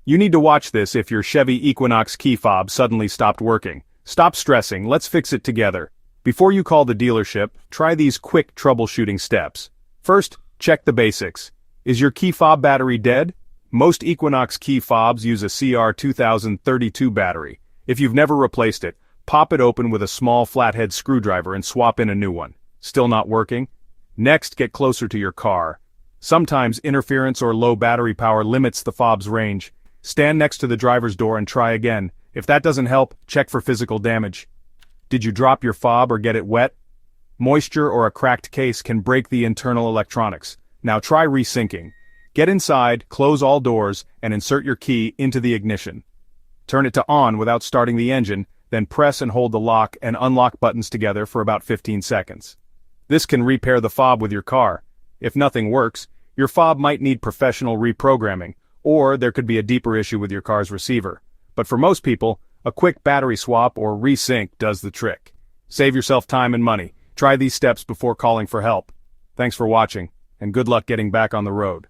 You need to watch this if your Chevy Equinox key fob suddenly stopped working. Stop stressing, let's fix it together. Before you call the dealership, try these quick troubleshooting steps. First, check the basics. Is your key fob battery dead? Most Equinox key fobs use a CR2032 battery. If you've never replaced it, pop it open with a small flathead screwdriver and swap in a new one. Still not working? Next, get closer to your car. Sometimes interference or low battery power limits the fob's range. Stand next to the driver's door and try again. If that doesn't help, check for physical damage. Did you drop your fob or get it wet? Moisture or a cracked case can break the internal electronics. Now try resyncing. Get inside, close all doors, and insert your key into the ignition. Turn it to on without starting the engine, then press and hold the lock and unlock buttons together for about 15 seconds. This can repair the fob with your car. If nothing works, your fob might need professional reprogramming, or there could be a deeper issue with your car's receiver. But for most people, a quick battery swap or resync does the trick. Save yourself time and money. Try these steps before calling for help. Thanks for watching, and good luck getting back on the road.